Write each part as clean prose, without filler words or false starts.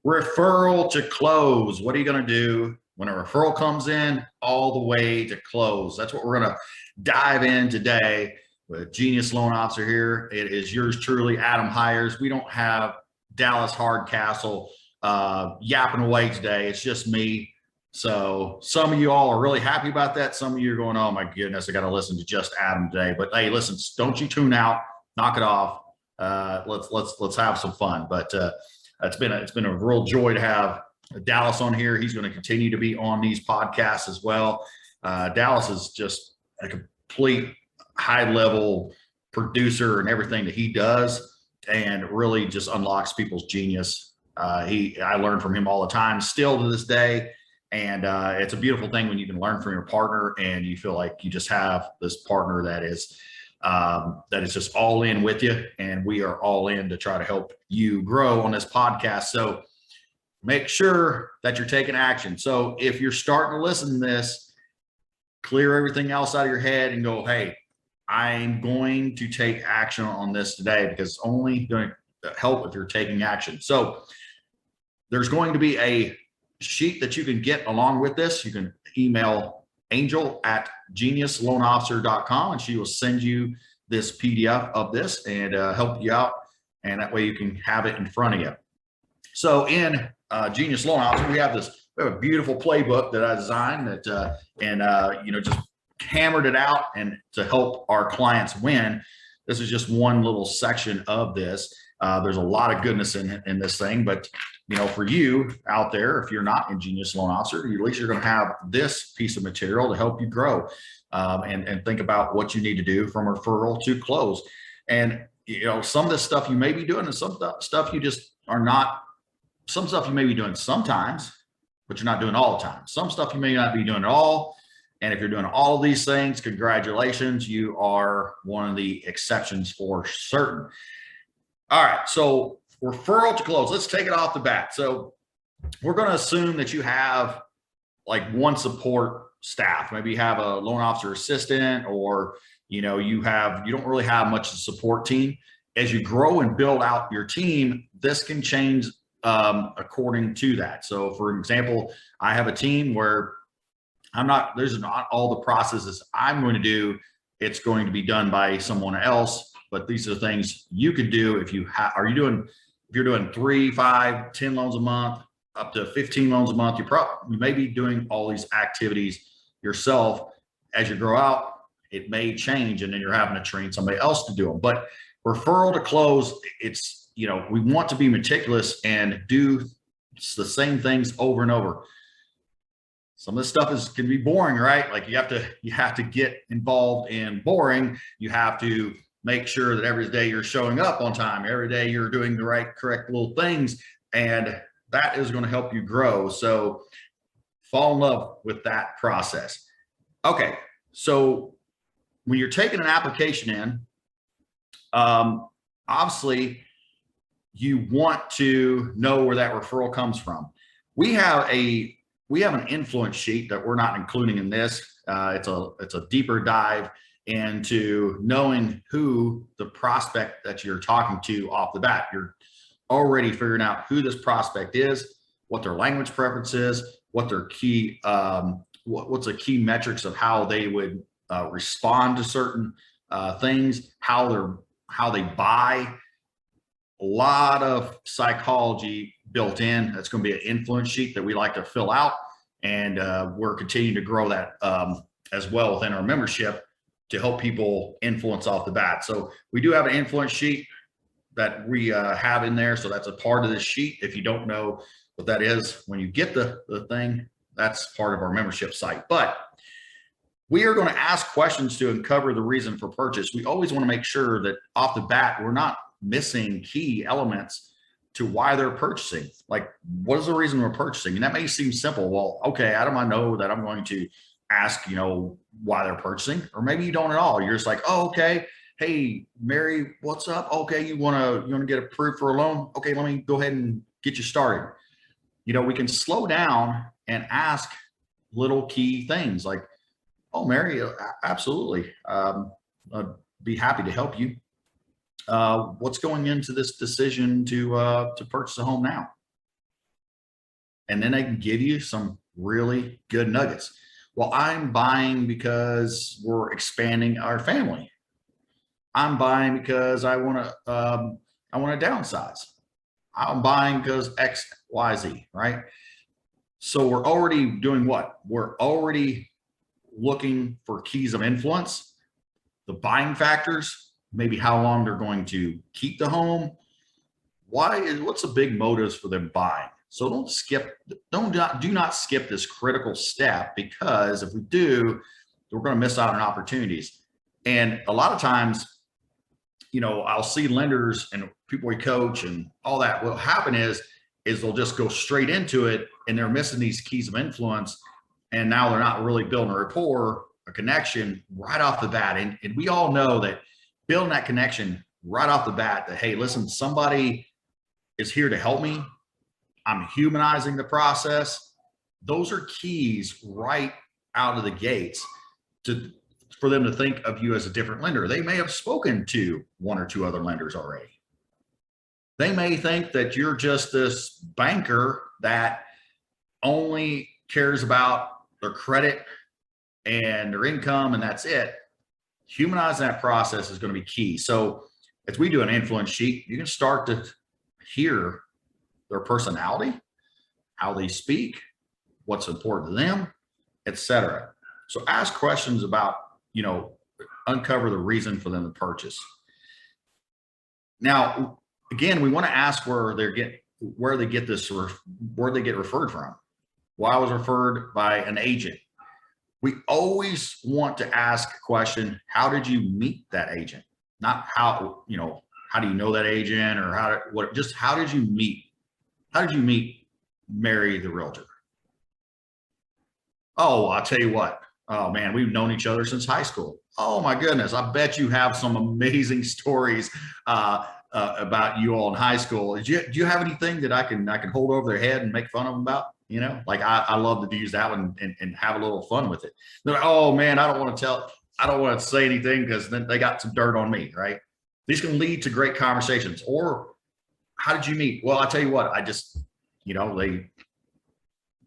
Referral to close. What are you going to do when a referral comes in all the way to close? That's what we're going to dive in today with Genius Loan Officer here. It is yours truly, Adam Hires. We don't have Dallas Hardcastle yapping away today. It's just me. So some of you all are really happy about that. Some of you are going, oh my goodness, I got to listen to just Adam today. But hey, listen, don't you tune out, knock it off. Let's have some fun. But it's been a real joy to have Dallas on here. He's going to continue to be on these podcasts as well. Dallas is just a complete high level producer and everything that he does, and really just unlocks people's genius. I learn from him all the time, still to this day. And it's a beautiful thing when you can learn from your partner and you feel like you just have this partner that is just all in with you. And we are all in to try to help you grow on this podcast. So make sure that you're taking action. So if you're starting to listen to this, clear everything else out of your head and go, hey, I'm going to take action on this today, because it's only going to help if you're taking action. So there's going to be a sheet that you can get along with this. You can email Angel at geniusloanofficer.com and she will send you this PDF of this and help you out. And that way you can have it in front of you. So in Genius Loan Officer, we have a beautiful playbook that I designed that just hammered it out and to help our clients win. This is just one little section of this. There's a lot of goodness in this thing, but for you out there, if you're not in Genius Loan Officer, at least you're going to have this piece of material to help you grow and think about what you need to do from referral to close. And some of this stuff you may be doing, and some stuff you just are not. Some stuff you may be doing sometimes, but you're not doing all the time. Some stuff you may not be doing at all. And if you're doing all of these things, congratulations, you are one of the exceptions for certain. All right, so referral to close. Let's take it off the bat. So we're going to assume that you have like one support staff. Maybe you have a loan officer assistant, or you don't really have much of a support team. As you grow and build out your team, this can change according to that. So for example, I have a team where there's not all the processes I'm going to do. It's going to be done by someone else. But these are the things you could do if you're doing 3, 5, 10 loans a month, up to 15 loans a month. You may be doing all these activities yourself. As you grow out, it may change, and then you're having to train somebody else to do them. But referral to close, we want to be meticulous and do the same things over and over. Some of this stuff can be boring, right? Like you have to get involved in boring. You have to make sure that every day you're showing up on time. Every day you're doing the correct little things, and that is going to help you grow. So fall in love with that process. Okay, so when you're taking an application in, obviously you want to know where that referral comes from. We have an influence sheet that we're not including in this. It's a deeper dive into knowing who the prospect that you're talking to off the bat. You're already figuring out who this prospect is, what their language preference is, what their key, what's the key metrics of how they would respond to certain things, how they buy. A lot of psychology built in. That's going to be an influence sheet that we like to fill out, and we're continuing to grow that as well within our membership to help people influence off the bat. So we do have an influence sheet that we have in there. So that's a part of this sheet. If you don't know what that is, when you get the thing, that's part of our membership site. But we are going to ask questions to uncover the reason for purchase. We always want to make sure that off the bat, we're not missing key elements to why they're purchasing. Like, what is the reason we're purchasing? And that may seem simple. Well, okay, Adam, I know that I'm going to ask, why they're purchasing, or maybe you don't at all. You're just like, oh, okay. Hey, Mary, what's up? Okay. You want to get approved for a loan? Okay. Let me go ahead and get you started. We can slow down and ask little key things like, oh, Mary, absolutely. I'd be happy to help you. What's going into this decision to purchase a home now? And then they can give you some really good nuggets. Well, I'm buying because we're expanding our family. I'm buying because I want to downsize. I'm buying because X, Y, Z, right? So we're already doing what? We're already looking for keys of influence, the buying factors, maybe how long they're going to keep the home. What's the big motives for them buying? So do not skip this critical step, because if we do, we're going to miss out on opportunities. And a lot of times, I'll see lenders and people we coach and all that. What'll happen is they'll just go straight into it, and they're missing these keys of influence. And now they're not really building a rapport, a connection right off the bat. And we all know that building that connection right off the bat, that, hey, listen, somebody is here to help me. I'm humanizing the process. Those are keys right out of the gates for them to think of you as a different lender. They may have spoken to one or two other lenders already. They may think that you're just this banker that only cares about their credit and their income, and that's it. Humanizing that process is going to be key. So as we do an influence sheet, you can start to hear their personality, how they speak, what's important to them, etc. So ask questions about, uncover the reason for them to purchase. Now, again, we want to ask where they get referred from. Well, I was referred by an agent. We always want to ask a question: how did you meet that agent? Not how do you know that agent, or how did you meet? How did you meet Mary the realtor? Oh, I'll tell you what. Oh man, we've known each other since high school. Oh my goodness, I bet you have some amazing stories about you all in high school. Do you have anything that I can hold over their head and make fun of them about? Like I love to use that one and have a little fun with it. They're like, oh man, I don't want to say anything because then they got some dirt on me, right? These can lead to great conversations. Or how did you meet? Well, I tell you what, I just, they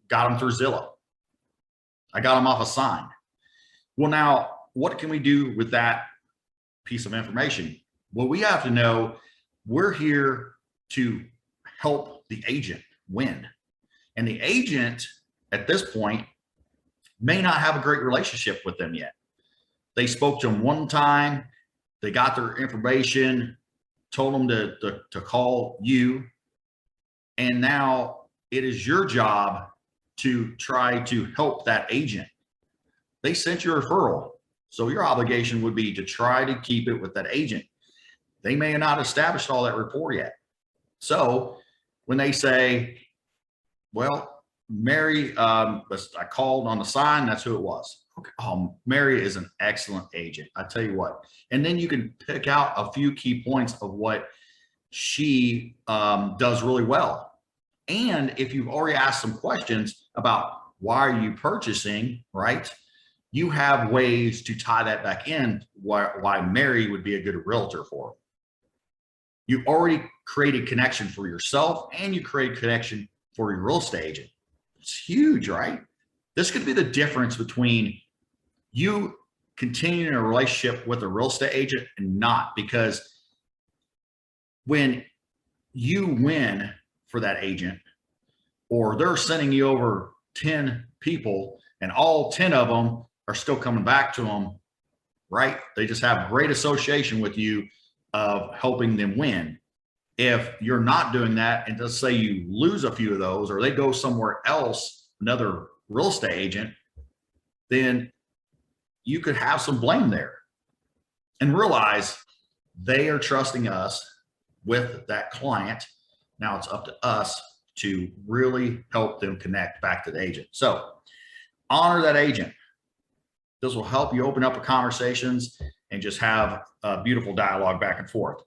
got them through Zillow. I got them off a sign. Well, now what can we do with that piece of information? Well, we have to know we're here to help the agent win. And the agent at this point may not have a great relationship with them yet. They spoke to them one time, they got their information, told them to call you. And now it is your job to try to help that agent. They sent you a referral. So your obligation would be to try to keep it with that agent. They may have not established all that rapport yet. So when they say, well, Mary, I called on the sign, that's who it was. Okay. Mary is an excellent agent. I tell you what. And then you can pick out a few key points of what she does really well. And if you've already asked some questions about why are you purchasing, right? You have ways to tie that back in why Mary would be a good realtor for. You already created connection for yourself, and you create connection for your real estate agent. It's huge, right? This could be the difference between you continuing a relationship with a real estate agent and not, because when you win for that agent, or they're sending you over 10 people and all 10 of them are still coming back to them, right? They just have great association with you of helping them win. If you're not doing that, and let's say you lose a few of those, or they go somewhere else, another real estate agent, then you could have some blame there, and realize they are trusting us with that client. Now it's up to us to really help them connect back to the agent. So honor that agent. This will help you open up the conversations and just have a beautiful dialogue back and forth.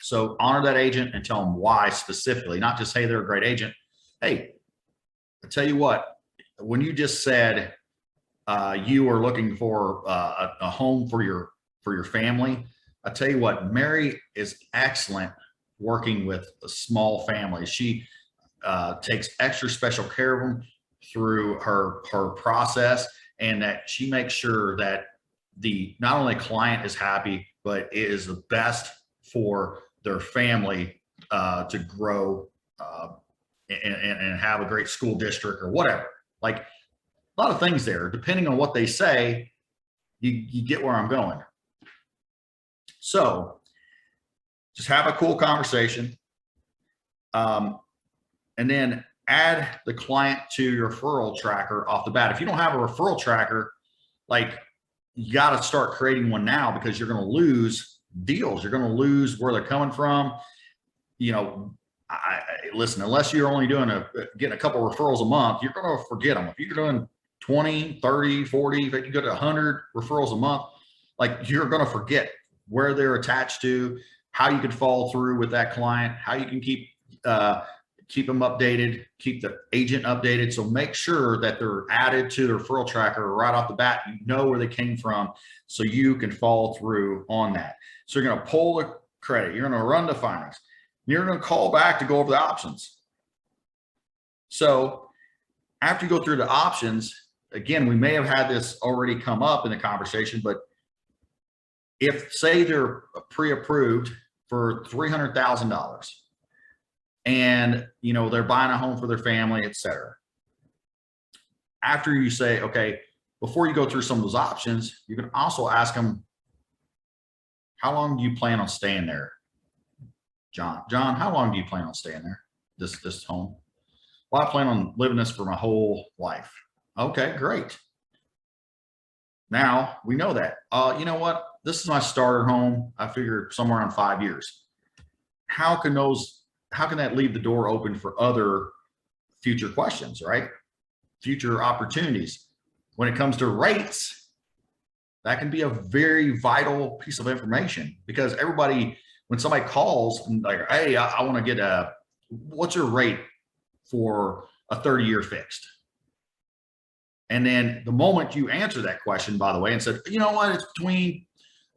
So honor that agent and tell them why specifically, not just, hey, they're a great agent. Hey, I tell you what, when you just said you are looking for a home for your family, I tell you what, Mary is excellent working with a small family. She takes extra special care of them through her process, and that she makes sure that the not only client is happy, but it is the best for their family to grow and have a great school district or whatever. Like a lot of things there, depending on what they say, you get where I'm going. So just have a cool conversation. And then add the client to your referral tracker off the bat. If you don't have a referral tracker, like you got to start creating one now, because you're going to lose deals. You're going to lose where they're coming from. You know, listen, unless you're only doing getting a couple referrals a month, you're going to forget them. If you're doing 20, 30, 40, if you go to 100 referrals a month, like you're going to forget where they're attached to, how you can follow through with that client, how you can keep them updated, keep the agent updated. So make sure that they're added to the referral tracker right off the bat. You know where they came from, so you can follow through on that. So you're going to pull the credit, you're going to run the findings, you're going to call back to go over the options. So after you go through the options, again, we may have had this already come up in the conversation, but if, say, they're pre-approved for $300,000 and, you know, they're buying a home for their family, et cetera. After you say, okay, before you go through some of those options, you can also ask them, how long do you plan on staying there? John, how long do you plan on staying there, this home? Well, I plan on living this for my whole life. Okay, great. Now we know that. You know what? This is my starter home. I figure somewhere around 5 years. How can that leave the door open for other future questions, right? Future opportunities. When it comes to rates, that can be a very vital piece of information, because everybody, when somebody calls and like, hey, I want to get what's your rate for a 30-year fixed? And then the moment you answer that question, by the way, and said, you know what, it's between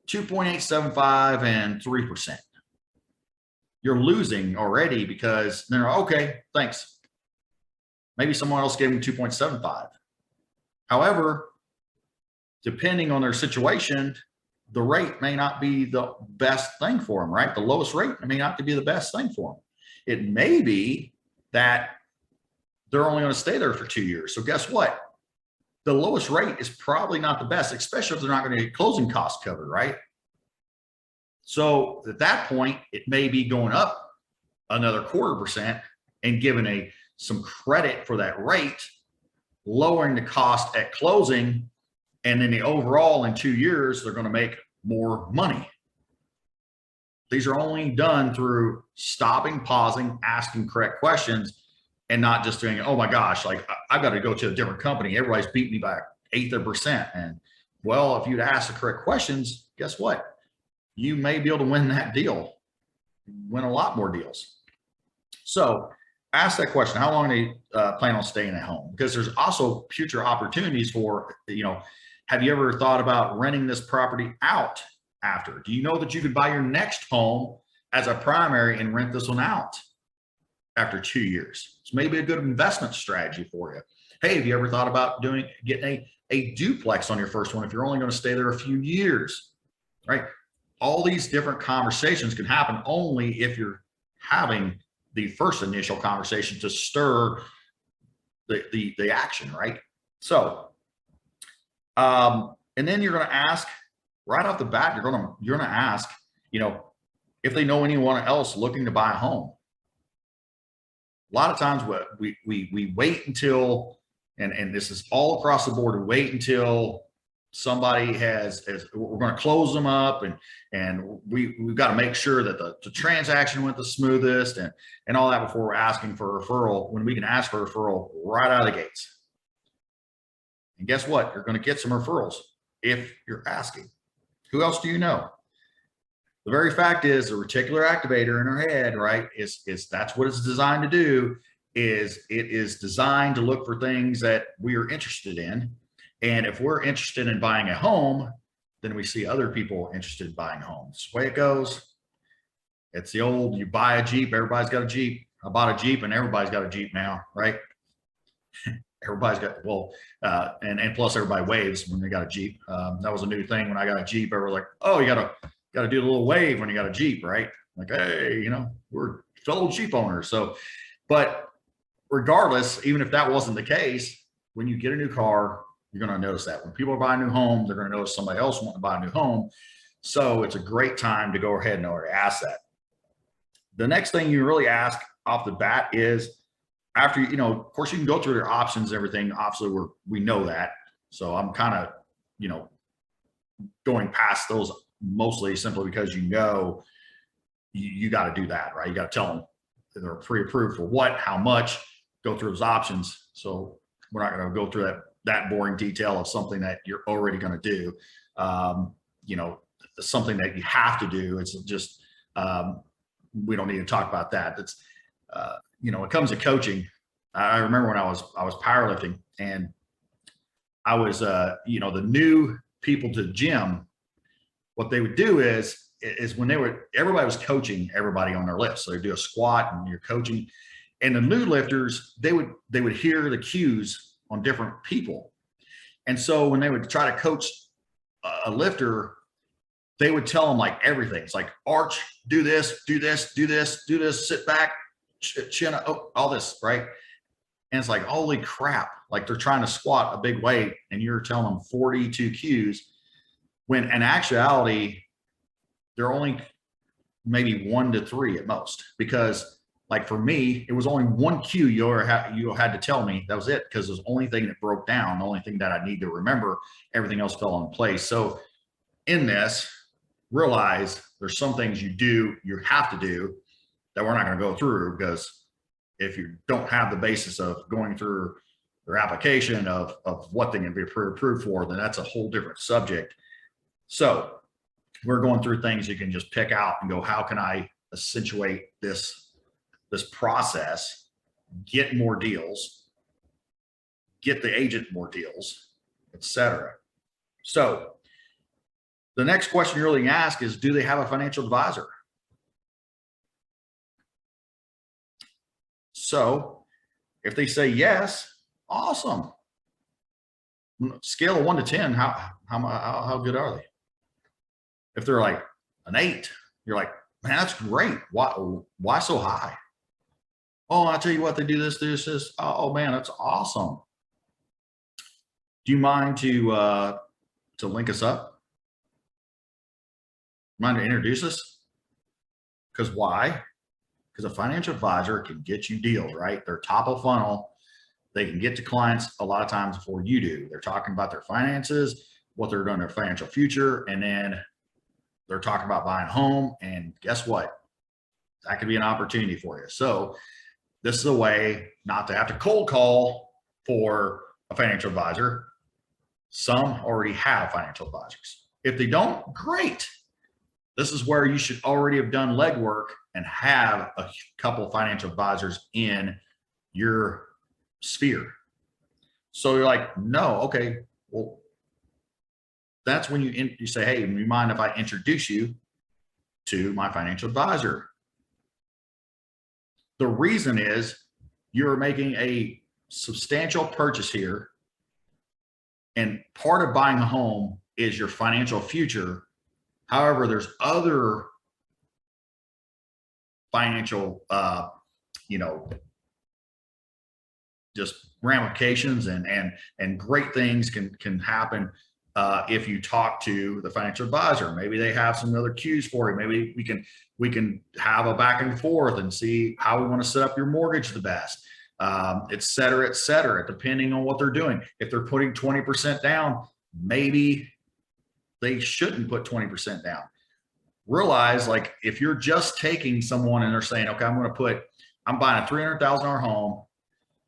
2.875 and 3%. You're losing already, because they're okay, thanks. Maybe someone else gave them 2.75. However, depending on their situation, the rate may not be the best thing for them, right? The lowest rate may not be the best thing for them. It may be that they're only going to stay there for 2 years. So guess what? The lowest rate is probably not the best, especially if they're not going to get closing costs covered, right? So at that point, it may be going up another 0.25% and giving some credit for that rate, lowering the cost at closing, and then the overall in 2 years, they're going to make more money. These are only done through stopping, pausing, asking correct questions, and not just doing, oh my gosh, like I've got to go to a different company. Everybody's beat me by 1/8%. And well, if you'd ask the correct questions, guess what? You may be able to win that deal, win a lot more deals. So ask that question, how long do they plan on staying at home? Because there's also future opportunities for, you know, have you ever thought about renting this property out after? Do you know that you could buy your next home as a primary and rent this one out after 2 years? It's maybe a good investment strategy for you. Hey, have you ever thought about getting a duplex on your first one if you're only going to stay there a few years, right? All these different conversations can happen only if you're having the first initial conversation to stir the action, right? So, and then you're going to ask right off the bat, you're going to ask, you know, if they know anyone else looking to buy a home. A lot of times we wait until, and this is all across the board, we wait until somebody we're going to close them up, and we've got to make sure that the transaction went the smoothest and all that before we're asking for a referral, when we can ask for a referral right out of the gates. And guess what? You're going to get some referrals if you're asking. Who else do you know? The very fact is, the reticular activator in our head, right, is that's what it's designed to do. It is designed to look for things that we are interested in. And if we're interested in buying a home, then we see other people interested in buying homes. That's the way it goes. It's the old, you buy a Jeep, everybody's got a Jeep. I bought a Jeep, and everybody's got a Jeep now, right? Everybody's got, well, and plus everybody waves when they got a Jeep. That was a new thing when I got a Jeep. Everyone was like, oh, you gotta do a little wave when you got a Jeep, right? Like, hey, we're fellow Jeep owners. So, but regardless, even if that wasn't the case, when you get a new car, you're going to notice that. When people are buying new homes, they're going to notice somebody else wanting to buy a new home. So it's a great time to go ahead and already ask that. The next thing you really ask off the bat is, after, of course, you can go through your options and everything. Obviously, we know that. So I'm kind of, going past those mostly simply because you got to do that, right? You got to tell them they're pre-approved for what, how much, go through those options. So we're not going to go through that boring detail of something that you're already going to do. Something that you have to do. It's just, we don't need to talk about that. It's, it comes to coaching. I remember when I was powerlifting, and I was, the new people to the gym, what they would do is when everybody was coaching everybody on their lifts. So they do a squat and you're coaching, and the new lifters, they would hear the cues on different people. And so when they would try to coach a lifter, they would tell them like everything. It's like, arch, do this, do this, do this, do this, sit back, chin up, all this, right? And it's like, holy crap, like they're trying to squat a big weight and you're telling them 42 cues, when in actuality, they're only maybe 1 to 3 at most. Because like for me, it was only one cue you had to tell me. That was it, because it was the only thing that broke down, the only thing that I need to remember. Everything else fell in place. So in this, realize there's some things you have to do that we're not going to go through, because if you don't have the basis of going through their application of what they can be approved for, then that's a whole different subject. So we're going through things you can just pick out and go, how can I accentuate this process, get more deals, get the agent more deals, etc. So the next question you really ask is, do they have a financial advisor? So if they say yes, awesome. Scale of 1 to 10, how good are they? If they're like an 8, you're like, man, that's great. Why so high? Oh, I'll tell you what, they do this. Oh man, that's awesome. Do you mind to link us up? Mind to introduce us? Because why? Because a financial advisor can get you deals, right? They're top of funnel. They can get to clients a lot of times before you do. They're talking about their finances, what they're doing in their financial future, and then they're talking about buying a home. And guess what? That could be an opportunity for you. So this is a way not to have to cold call for a financial advisor. Some already have financial advisors. If they don't, great. This is where you should already have done legwork and have a couple of financial advisors in your sphere. So you're like, no, okay, well, that's when you say, hey, do you mind if I introduce you to my financial advisor? The reason is you're making a substantial purchase here, and part of buying a home is your financial future. However, there's other financial, just ramifications and great things can happen if you talk to the financial advisor. Maybe they have some other cues for you. Maybe we can have a back and forth and see how we want to set up your mortgage the best, et cetera, depending on what they're doing. If they're putting 20% down, maybe they shouldn't put 20% down. Realize, like, if you're just taking someone and they're saying, okay, I'm buying a $300,000 home.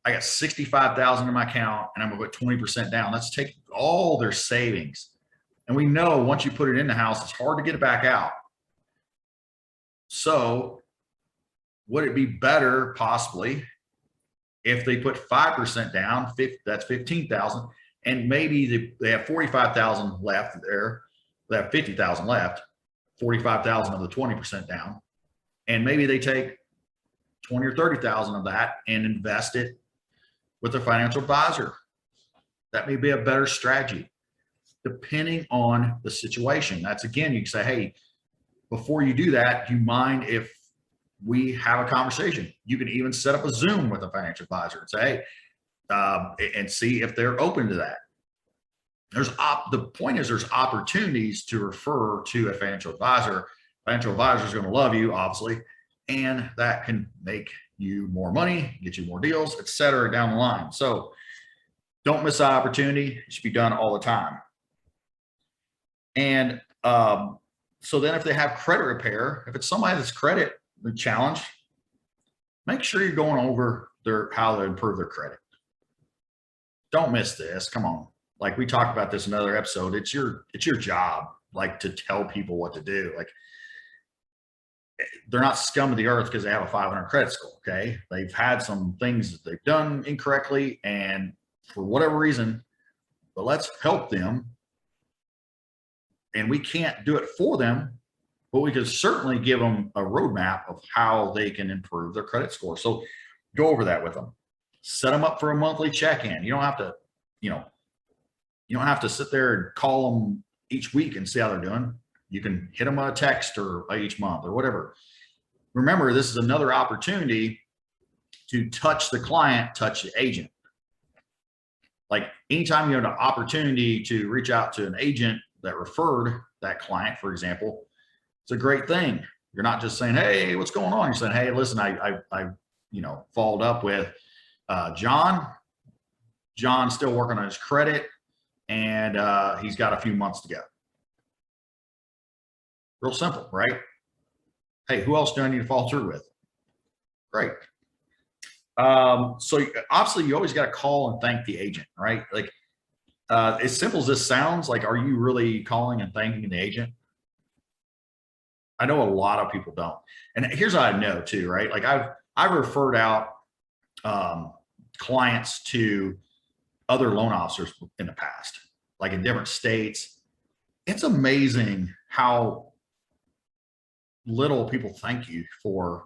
I got $65,000 in my account and I'm gonna put 20% down. Let's take all their savings. And we know once you put it in the house, it's hard to get it back out. So would it be better possibly if they put 5% down, that's 15,000, and maybe they have 45,000 left there, they have 50,000 left, 45,000 of the 20% down, and maybe they take 20 or 30,000 of that and invest it with a financial advisor. That may be a better strategy depending on the situation. That's, again, you can say, hey, before you do that, do you mind if we have a conversation? You can even set up a Zoom with a financial advisor and say, hey, and see if they're open to that. The point is there's opportunities to refer to a financial advisor. Financial advisor is going to love you, obviously, and that can make you more money, get you more deals, et cetera, down the line. So don't miss that opportunity. It should be done all the time. And so then if they have credit repair, if it's somebody that's credit challenged, make sure you're going over how to improve their credit. Don't miss this. Come on. Like we talked about this in another episode. It's your job, like, to tell people what to do. Like, they're not scum of the earth because they have a 500 credit score. Okay. They've had some things that they've done incorrectly and for whatever reason, but let's help them. And we can't do it for them, but we could certainly give them a roadmap of how they can improve their credit score. So go over that with them. Set them up for a monthly check-in. You don't have to, you don't have to sit there and call them each week and see how they're doing. You can hit them on a text or each month or whatever. Remember, this is another opportunity to touch the client, touch the agent. Like anytime you have an opportunity to reach out to an agent that referred that client, for example, it's a great thing. You're not just saying, hey, what's going on? You're saying, hey, listen, I followed up with John. John's still working on his credit and he's got a few months to go. Real simple, right? Hey, who else do I need to follow through with? Great. So obviously you always got to call and thank the agent, right? Like as simple as this sounds, like, are you really calling and thanking the agent? I know a lot of people don't. And here's how I know too, right? Like I've referred out clients to other loan officers in the past, like in different states. It's amazing how little people thank you for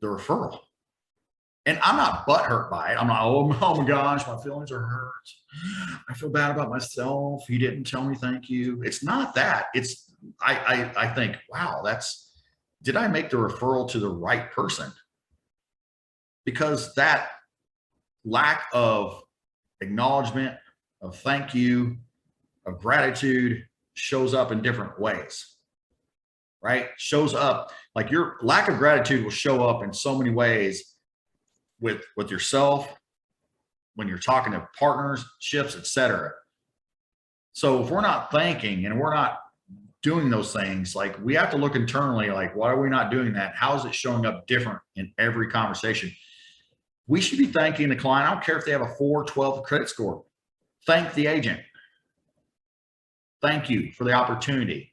the referral. And I'm not butthurt by it. I'm not, oh my gosh, my feelings are hurt. I feel bad about myself. He didn't tell me thank you. It's not that. It's, I think, wow, did I make the referral to the right person? Because that lack of acknowledgement, of thank you, of gratitude shows up in different ways, right? Shows up, like your lack of gratitude will show up in so many ways with yourself, when you're talking to partnerships, etc. So if we're not thanking and we're not doing those things, like we have to look internally, like, why are we not doing that? How is it showing up different in every conversation? We should be thanking the client. I don't care if they have a 412 credit score. Thank the agent. Thank you for the opportunity,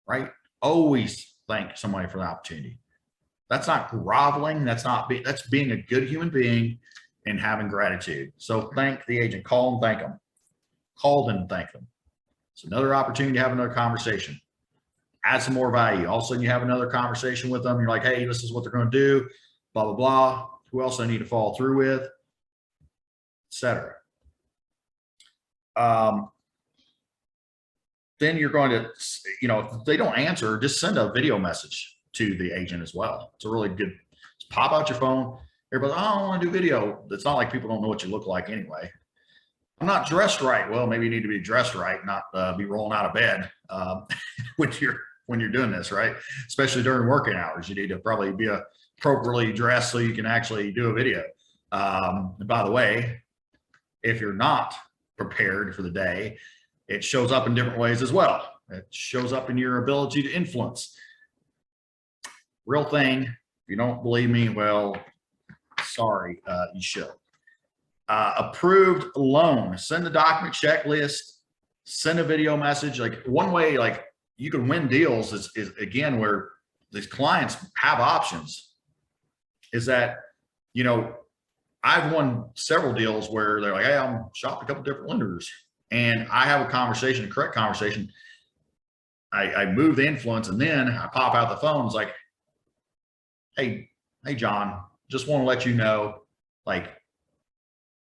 right? Always thank somebody for the opportunity. That's not groveling. That's being a good human being and having gratitude. So thank the agent. Call and thank them. Call them and thank them. It's another opportunity to have another conversation. Add some more value. All of a sudden you have another conversation with them. You're like, hey, this is what they're going to do. Blah, blah, blah. Who else I need to follow through with, etc. Then you're going to, if they don't answer, just send a video message to the agent as well. It's a really good, just pop out your phone. Everybody's, oh, I don't want to do video. It's not like people don't know what you look like anyway. I'm not dressed right. Well, maybe you need to be dressed right, not be rolling out of bed when you're doing this, right? Especially during working hours, you need to probably be appropriately dressed so you can actually do a video. And by the way, if you're not prepared for the day, it shows up in different ways as well. It shows up in your ability to influence. Real thing. If you don't believe me, well, sorry, you should. Approved loan. Send the document checklist. Send a video message. Like one way, like you can win deals is again where these clients have options. Is that I've won several deals where they're like, hey, I'm shopped a couple different lenders, and I have a conversation, a correct conversation. I move the influence, and then I pop out the phone. It's like, hey, hey, John, just want to let you know, like,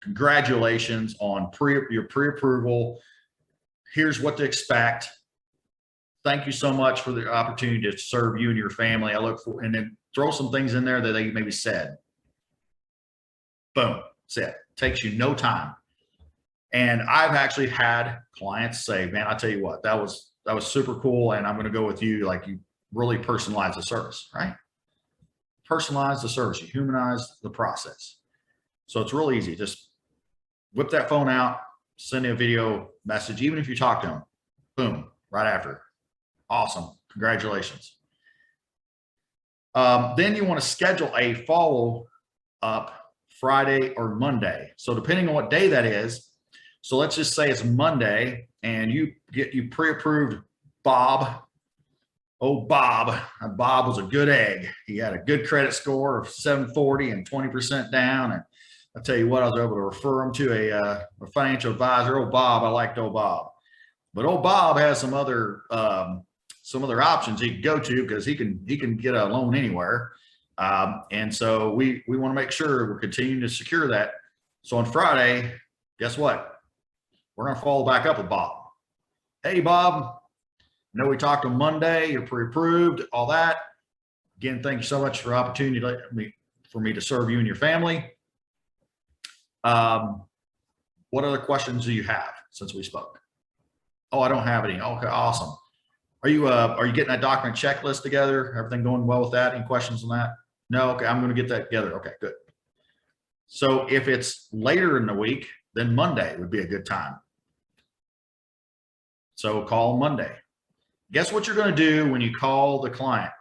congratulations on your pre-approval. Here's what to expect. Thank you so much for the opportunity to serve you and your family. I look for, and then throw some things in there that they maybe said. Boom, that's it. Takes you no time. And I've actually had clients say, man, I tell you what, that was super cool. And I'm going to go with you. Like, you really personalize the service, right? Personalize the service, you humanize the process. So it's real easy. Just whip that phone out, send a video message, even if you talk to them, boom, right after. Awesome. Congratulations. Then you want to schedule a follow up Friday or Monday. So depending on what day that is, so let's just say it's Monday and you pre-approved Bob. Oh, Bob was a good egg. He had a good credit score of 740 and 20% down. And I'll tell you what, I was able to refer him to a financial advisor. Oh, Bob, I liked old Bob. But old Bob has some other options he can go to, because he can get a loan anywhere. And so we want to make sure we're continuing to secure that. So on Friday, guess what? We're going to follow back up with Bob. Hey, Bob, I know we talked on Monday. You're pre-approved, all that. Again, thank you so much for the opportunity for me to serve you and your family. What other questions do you have since we spoke? Oh, I don't have any. Okay, awesome. Are you getting that document checklist together? Everything going well with that? Any questions on that? No? Okay, I'm going to get that together. Okay, good. So if it's later in the week, then Monday would be a good time. So call Monday. Guess what you're going to do when you call the client?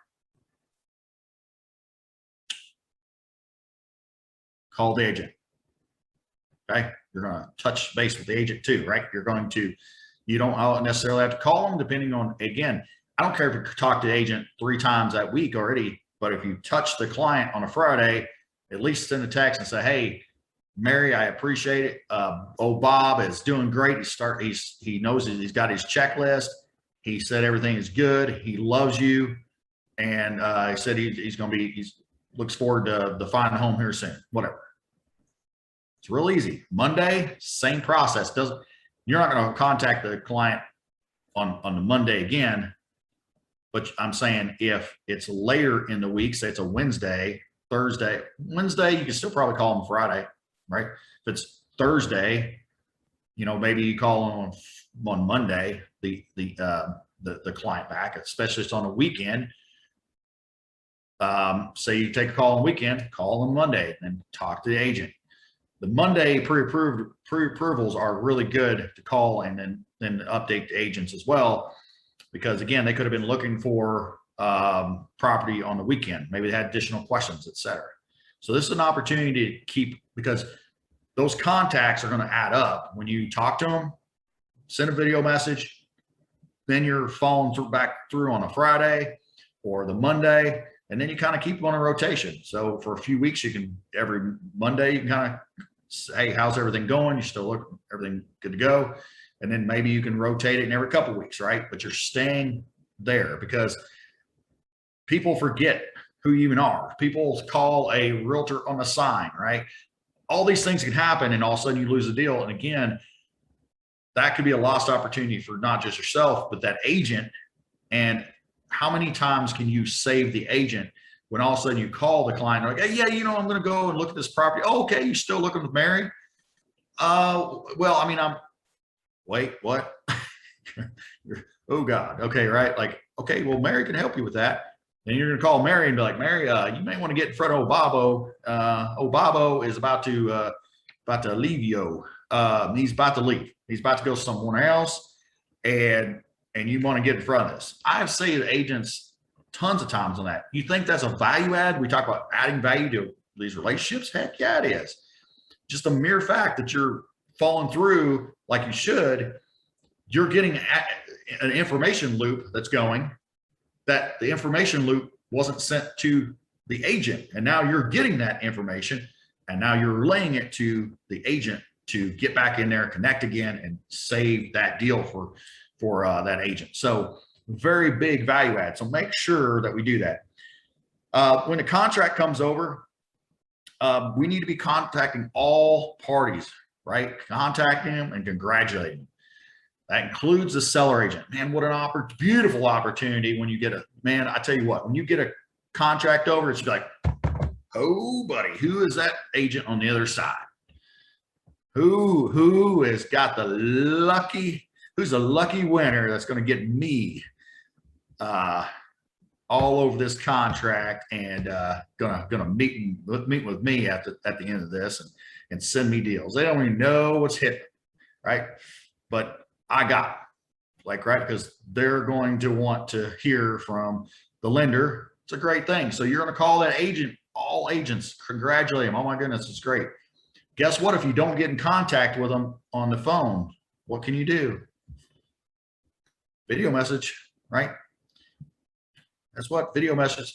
Call the agent. Okay, you're going to touch base with the agent too, right? You don't necessarily have to call them, depending on, again, I don't care if you talk to the agent 3 times that week already, but if you touch the client on a Friday, at least send a text and say, hey, Mary, I appreciate it. Old Bob is doing great. He knows he's got his checklist. He said everything is good. He loves you. And he said he looks forward to finding a home here soon, whatever. It's real easy. Monday, same process. You're not going to contact the client on the Monday again, but I'm saying if it's later in the week, say it's a Wednesday, Thursday, Wednesday, you can still probably call them Friday, right? If it's Thursday, maybe you call them on Monday, the client back, especially if it's on a weekend. Say you take a call on the weekend, call on Monday and talk to the agent. The Monday pre-approvals are really good to call and then update the agents as well, because again, they could have been looking for property on the weekend. Maybe they had additional questions, etc. So this is an opportunity to keep, because those contacts are going to add up when you talk to them, send a video message, then you're following back through on a Friday or the Monday, and then you kind of keep on a rotation. So for a few weeks, every Monday, you can kind of say, hey, how's everything going? You still look, everything good to go. And then maybe you can rotate it in every couple of weeks, right? But you're staying there, because people forget who you even are. People call a realtor on the sign, right? All these things can happen, and all of a sudden you lose a deal. And again, that could be a lost opportunity for not just yourself, but that agent. And how many times can you save the agent when all of a sudden you call the client, like, hey, yeah, I'm going to go and look at this property. Oh, okay, you still looking with Mary? Well, I mean, wait, what? Oh God. Okay, right. Like, okay, well, Mary can help you with that. Then you're going to call Mary and be like, Mary, you may want to get in front of Obabo. Obabo is about to leave you. He's about to leave. He's about to go somewhere else. And you want to get in front of this. I've seen agents tons of times on that. You think that's a value add? We talk about adding value to these relationships. Heck yeah, it is. Just the mere fact that you're following through like you should, you're getting an information loop that's going, that the information loop wasn't sent to the agent. And now you're getting that information, and now you're relaying it to the agent to get back in there, connect again, and save that deal for that agent. So very big value add. So make sure that we do that. When the contract comes over, we need to be contacting all parties, right? Contacting them and congratulating them. That includes the seller agent. Man, what an beautiful opportunity when you get man, I tell you what, when you get a contract over, it's like, oh, buddy, who is that agent on the other side? Who has got who's the lucky winner that's going to get me all over this contract and gonna meet with me at the end of this and send me deals. They don't even know what's hitting, right? But I got right, because they're going to want to hear from the lender. It's a great thing. So you're going to call that agent, all agents, congratulate them. Oh my goodness, it's great. Guess what? If you don't get in contact with them on the phone, what can you do? Video message, right? That's what, video message.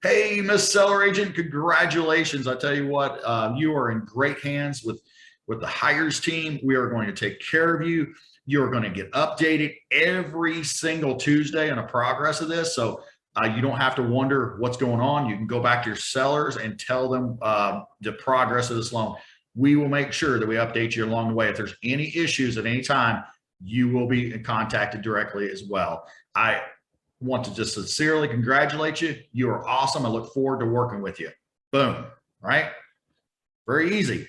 Hey, Miss Seller Agent, congratulations. I tell you what, you are in great hands with the hires team. We are going to take care of you. You're going to get updated every single Tuesday on the progress of this. So you don't have to wonder what's going on. You can go back to your sellers and tell them the progress of this loan. We will make sure that we update you along the way. If there's any issues at any time, you will be contacted directly as well. I want to just sincerely congratulate you. You are awesome. I look forward to working with you. Boom, right? Very easy.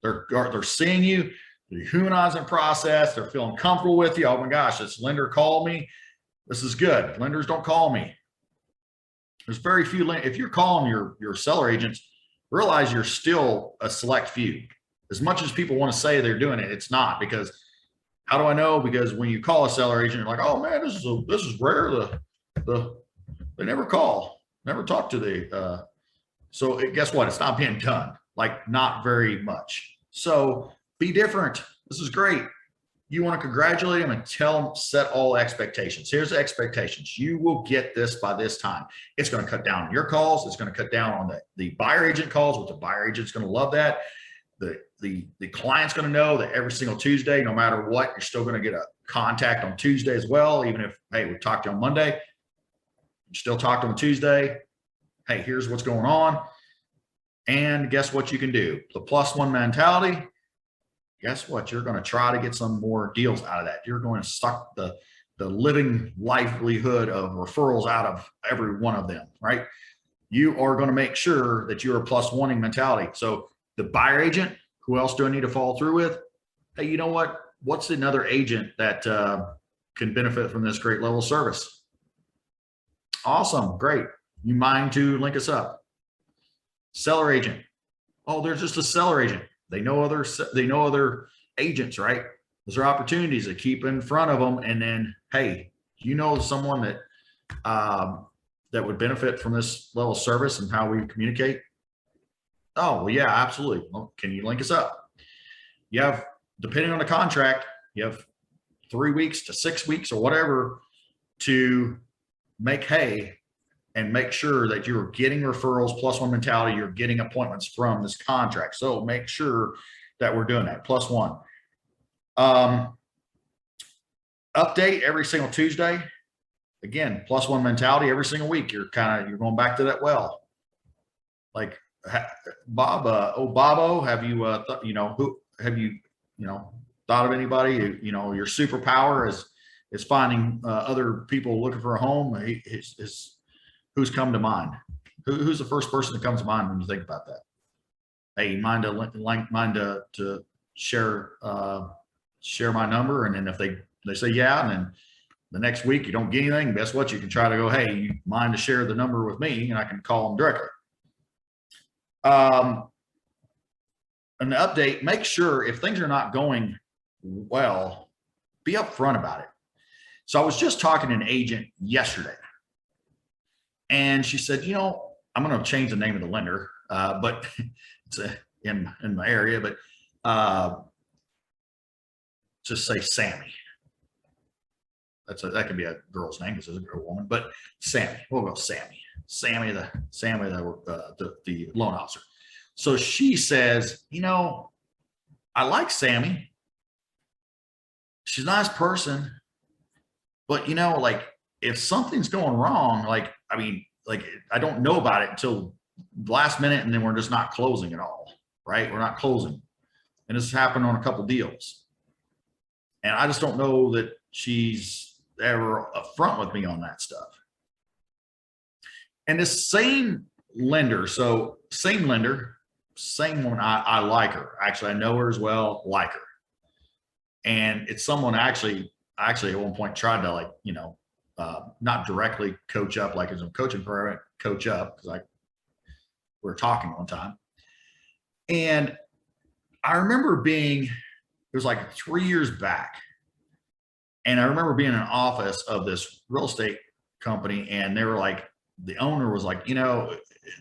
They're seeing you, the humanizing process. They're feeling comfortable with you. Oh my gosh, this lender called me. This is good. Lenders don't call me. There's very few. If you're calling your seller agents, realize you're still a select few. As much as people want to say they're doing it, it's not. Because how do I know? Because when you call a seller agent, you're like, oh man, this is rare. They never call, never talk to the. So guess what? It's not being done. Like not very much. So be different. This is great. You want to congratulate them and tell them, set all expectations. Here's the expectations. You will get this by this time. It's going to cut down on your calls. It's going to cut down on the buyer agent calls, which the buyer agent's going to love that. The client's going to know that every single Tuesday, no matter what, you're still going to get a contact on Tuesday as well. Even if, hey, we talked to you on Monday, you still talk to them on Tuesday. Hey, here's what's going on. And guess what you can do? The +1 mentality. Guess what? You're going to try to get some more deals out of that. You're going to suck the living livelihood of referrals out of every one of them, right? You are going to make sure that you're a +1ing mentality. So the buyer agent, who else do I need to follow through with? Hey, you know what? What's another agent that can benefit from this great level of service? Awesome. Great. You mind to link us up? Seller agent. Oh, they're just a seller agent. They know other agents, right? Those are opportunities to keep in front of them. And then, hey, you know someone that that would benefit from this level of service and how we communicate? Oh, well, yeah, absolutely. Well, can you link us up? You have, depending on the contract, you have 3 weeks to 6 weeks or whatever to make hay and make sure that you're getting referrals, +1 mentality, you're getting appointments from this contract. So make sure that we're doing that, +1. Update every single Tuesday. Again, +1 mentality every single week. You're going back to that well. Like, Bob, Bobo, have you, thought of anybody, your superpower is finding other people looking for a home. Who's come to mind? Who's the first person that comes to mind when you think about that? Hey, mind to share my number, and then if they say yeah, and then the next week you don't get anything, guess what? You can try to go, hey, you mind to share the number with me, and I can call them directly. An update, make sure if things are not going well, be upfront about it. So I was just talking to an agent yesterday, and she said, I'm going to change the name of the lender, but it's in my area, but just say Sammy. That could be a girl's name because it's a girl woman, but Sammy. We'll go Sammy. Sammy, the loan officer. So she says, I like Sammy. She's a nice person, but like if something's going wrong, like, I don't know about it until the last minute, and then we're just not closing at all, right? We're not closing. And this happened on a couple deals. And I just don't know that she's ever upfront with me on that stuff. And this same lender, so same lender, same one, I like her. Actually, I know her as well, like her. And it's someone actually at one point tried to, like, you know, not directly coach up like as a coaching program, coach up, because we were talking one time. And I remember it was like 3 years back. And I remember being in an office of this real estate company, and they were like, the owner was like, you know,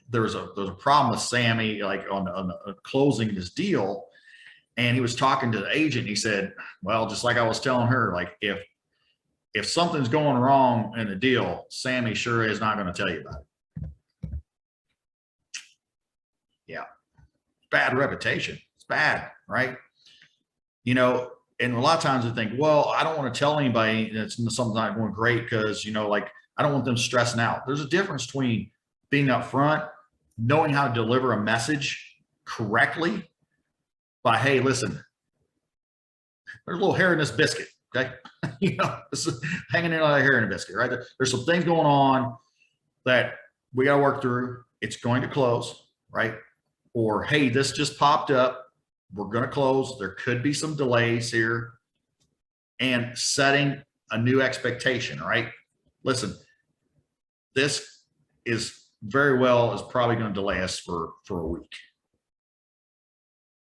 there was a problem with Sammy, like on closing this deal. And he was talking to the agent. He said, well, just like I was telling her, like, if something's going wrong in the deal, Sammy sure is not going to tell you about it. Yeah. Bad reputation. It's bad, right? You know, and a lot of times I think, well, I don't want to tell anybody that something's not going great because, you know, like, I don't want them stressing out. There's a difference between being upfront, knowing how to deliver a message correctly by, hey, listen, there's a little hair in this biscuit, okay? You know, this is hanging in like hair in a biscuit, right? There's some things going on that we got to work through. It's going to close, right? Or, hey, this just popped up. We're going to close. There could be some delays here. And setting a new expectation, right? Listen, this is probably going to delay us for a week.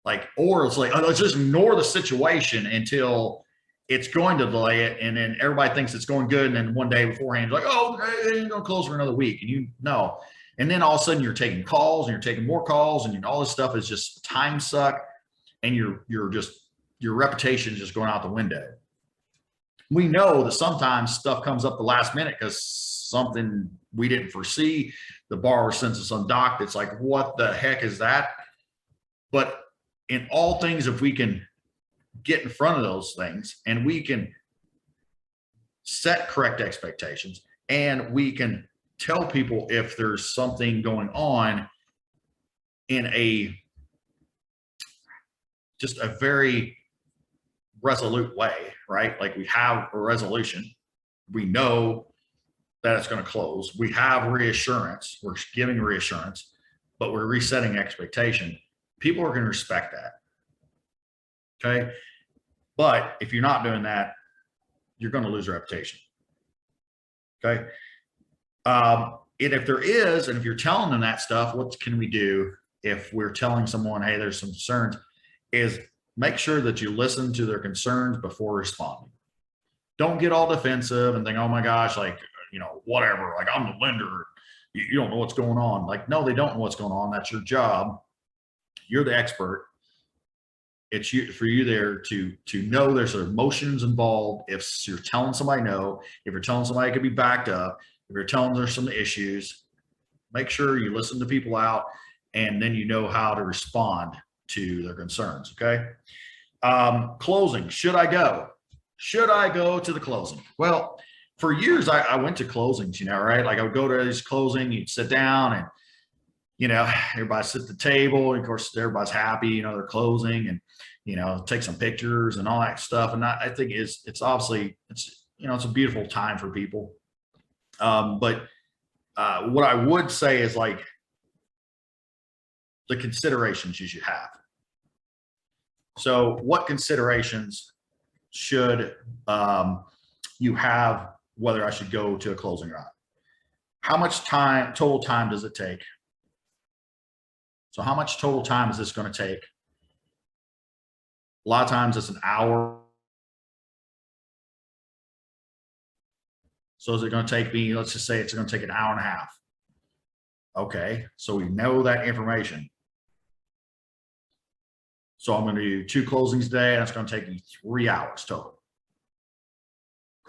Like, or it's like, oh, let's just ignore the situation until it's going to delay it. And then everybody thinks it's going good. And then one day beforehand, like, oh, it ain't going to close for another week. And you know, and then all of a sudden you're taking calls and you're taking more calls, and all this stuff is just time suck. And your reputation is just going out the window. We know that sometimes stuff comes up the last minute because something we didn't foresee. The borrower sends us some doc that's like, what the heck is that? But in all things, if we can get in front of those things and we can set correct expectations and we can tell people if there's something going on in just a very resolute way, right? Like, we have a resolution. We know that it's going to close. We have reassurance. We're giving reassurance, but we're resetting expectation. People are going to respect that. Okay. But if you're not doing that, you're going to lose reputation. Okay. And if there is, and if you're telling them that stuff, what can we do if we're telling someone, hey, there's some concerns, is make sure that you listen to their concerns before responding. Don't get all defensive and think, oh my gosh, like, you know, whatever, like, I'm the lender. You don't know what's going on. Like, no, they don't know what's going on. That's your job. You're the expert. It's for you there to know there's emotions involved. If you're telling somebody no, if you're telling somebody it could be backed up, if you're telling there's some issues, make sure you listen to people out, and then you know how to respond to their concerns. Okay. Closing. Should I go? Should I go to the closing? Well, for years I went to closings, you know, right? Like, I would go to this closing, you'd sit down and, you know, everybody sit at the table. And of course, everybody's happy, you know, they're closing, and, you know, take some pictures and all that stuff. And I think it's obviously, you know, it's a beautiful time for people. But what I would say is, like, the considerations you should have. So what considerations should you have, whether I should go to a closing or not? How much total time does it take? So how much total time is this going to take? A lot of times it's an hour. So is it going to take me, let's just say it's going to take an hour and a half. Okay, so we know that information. So I'm going to do 2 closings a day, and it's going to take me 3 hours total.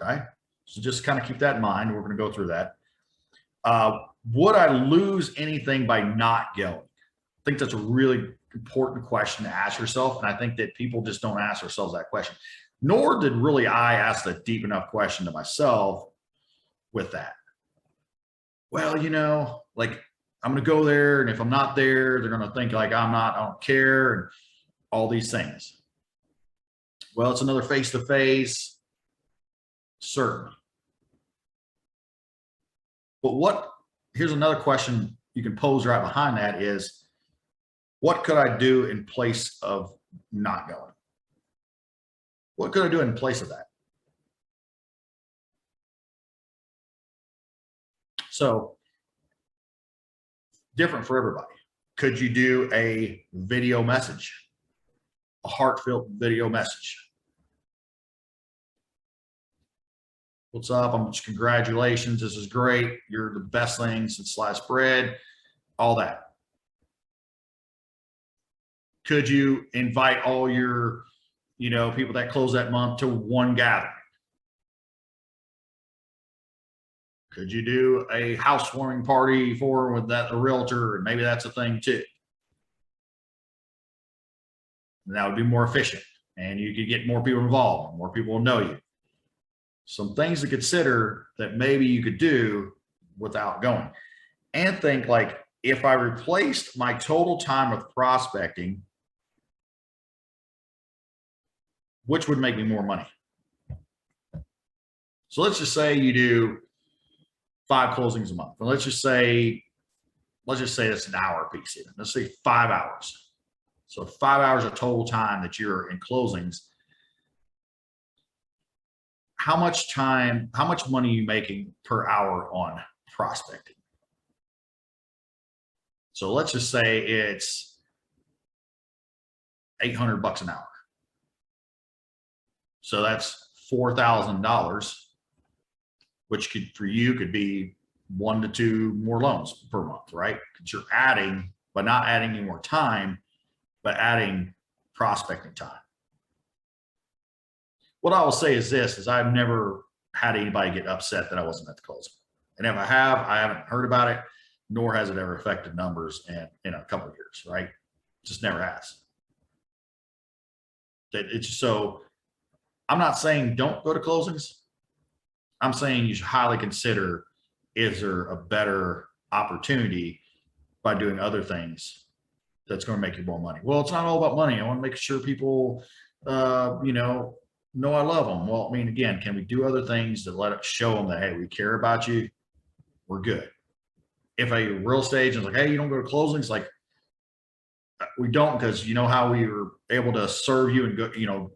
Okay, so just kind of keep that in mind. We're going to go through that. Would I lose anything by not going? I think that's a really important question to ask yourself. And I think that people just don't ask themselves that question. Nor did really I ask a deep enough question to myself with that. well, like I'm going to go there, and if I'm not there, they're going to think like I don't care, and all these things. Well, it's another face-to-face, certainly. But here's another question you can pose right behind that is, what could I do in place of not going? What could I do in place of that? So different for everybody. Could you do a video message, a heartfelt video message? What's up? Congratulations. This is great. You're the best thing since sliced bread, all that. Could you invite all your, people that close that month to one gathering? Could you do a housewarming party with a realtor? And maybe that's a thing too. And that would be more efficient, and you could get more people involved. More people will know you. Some things to consider that maybe you could do without going. And think like, if I replaced my total time with prospecting, which would make me more money? So let's just say you do 5 closings a month. And let's just say it's an hour piece even. Let's say 5 hours. So 5 hours of total time that you're in closings. How much money are you making per hour on prospecting? So let's just say it's $800 an hour. So that's $4,000, which could be 1 to 2 more loans per month, right? Because you're adding, but not adding any more time, but adding prospecting time. What I will say is this, is I've never had anybody get upset that I wasn't at the closing. And if I haven't heard about it, nor has it ever affected numbers in a couple of years, right? Just never has. So I'm not saying don't go to closings. I'm saying you should highly consider, is there a better opportunity by doing other things that's going to make you more money? Well, it's not all about money. I want to make sure people, know I love them. Well, I mean, again, can we do other things to show them that, hey, we care about you? We're good. If a real estate agent's like, hey, you don't go to closings, like, we don't, because you know how we were able to serve you and go,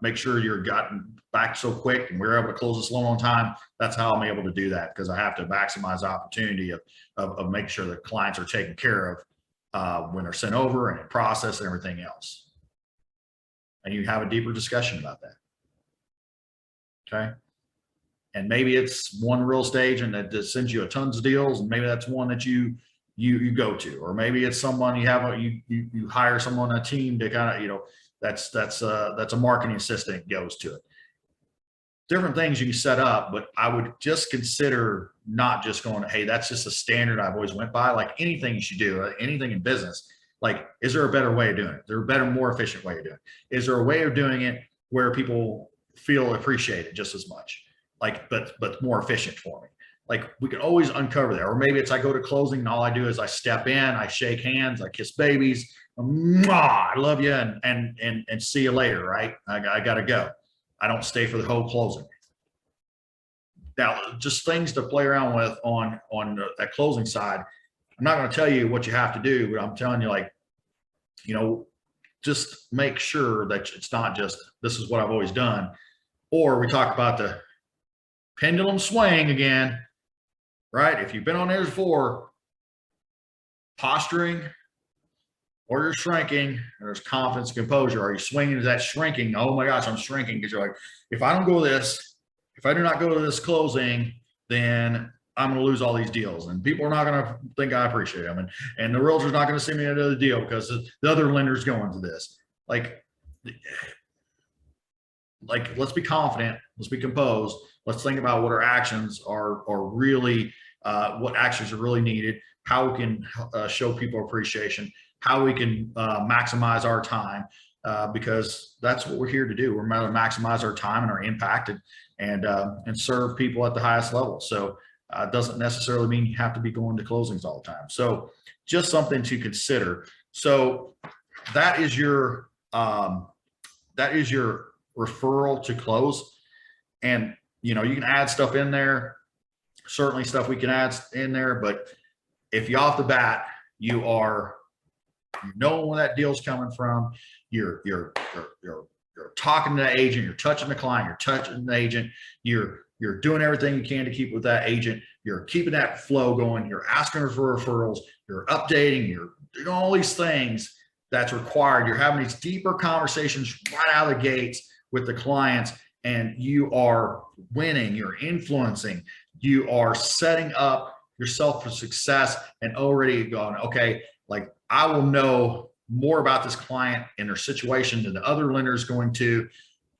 make sure you're gotten back so quick and we're able to close this loan on time. That's how I'm able to do that, because I have to maximize the opportunity of making sure the clients are taken care of when they're sent over and in process and everything else. And you have a deeper discussion about that. Okay. And maybe it's one real estate agent that just sends you a tons of deals, and maybe that's one that you go to, or maybe it's someone you hire someone on a team to kind of, that's a marketing assistant goes to it. Different things you can set up, but I would just consider not just going, hey, that's just a standard I've always went by. Like anything you should do, anything in business, like, is there a better way of doing it? Is there a better, more efficient way of doing it? Is there a way of doing it where people feel appreciated just as much, like, but more efficient for me? Like, we can always uncover that. Or maybe it's, I go to closing and all I do is I step in, I shake hands, I kiss babies, I love you, and see you later, right? I gotta go. I don't stay for the whole closing. Now, just things to play around with on that closing side. I'm not going to tell you what you have to do, but I'm telling you, like, just make sure that it's not just, this is what I've always done. Or we talk about the pendulum swing again, right? If you've been on there before, posturing, or you're shrinking, there's confidence, composure. Are you swinging? Is that shrinking? Oh my gosh, I'm shrinking. Because you're like, if I don't go this, if I do not go to this closing, then I'm going to lose all these deals, and people are not going to think I appreciate them, and the realtor's not going to send me another deal because the other lender's going to this. Like, let's be confident, let's be composed, let's think about what our actions are really, what actions are really needed, how we can show people appreciation, how we can maximize our time, because that's what we're here to do. We're going to maximize our time and our impact, and serve people at the highest level. So doesn't necessarily mean you have to be going to closings all the time. So just something to consider. So that is your referral to close. And you know, you can add stuff in there, certainly stuff we can add in there, but if you off the bat, you know where that deal's coming from, you're talking to the agent, you're touching the client, you're touching the agent, you're doing everything you can to keep with that agent, you're keeping that flow going, you're asking for referrals, you're updating, you're doing all these things that's required. You're having these deeper conversations right out of the gates with the clients, and you are winning, you're influencing, you are setting up yourself for success, and already going, okay, like I will know more about this client and their situation than the other lender is going to.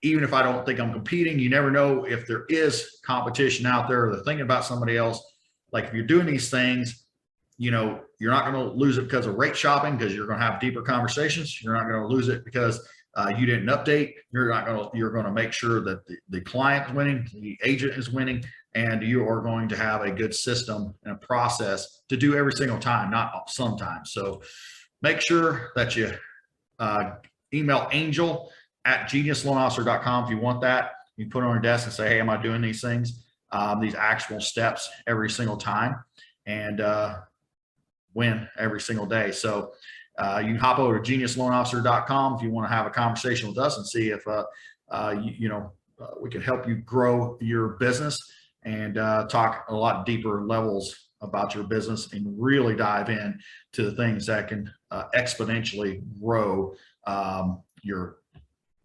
Even if I don't think I'm competing, you never know if there is competition out there or they're thinking about somebody else. Like if you're doing these things, you know, you're not going to lose it because of rate shopping, because you're going to have deeper conversations. You're not going to lose it because you didn't update. You're going to make sure that the client is winning, the agent is winning, and you are going to have a good system and a process to do every single time, not sometimes. So make sure that you email angel@geniusloanofficer.com if you want that. You put it on your desk and say, hey, am I doing these things, these actual steps every single time, and win every single day. So you can hop over to geniusloanofficer.com if you want to have a conversation with us and see if we can help you grow your business and talk a lot deeper levels about your business and really dive in to the things that can exponentially grow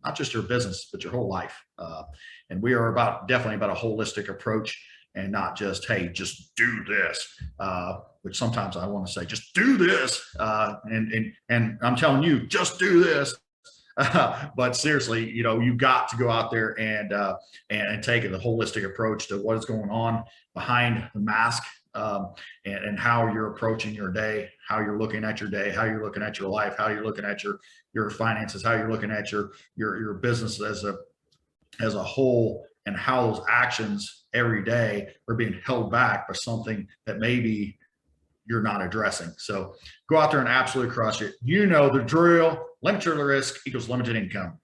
not just your business, but your whole life. And we are definitely about a holistic approach, and not just, hey, just do this, which sometimes I want to say, just do this. And I'm telling you, just do this. But seriously, you know, you've got to go out there and take the holistic approach to what is going on behind the mask, and how you're approaching your day, how you're looking at your day, how you're looking at your life, how you're looking at your finances, how you're looking at your business as a whole, and how those actions every day are being held back by something that maybe you're not addressing. So go out there and absolutely crush it. You know the drill. Limit your risk equals limited income.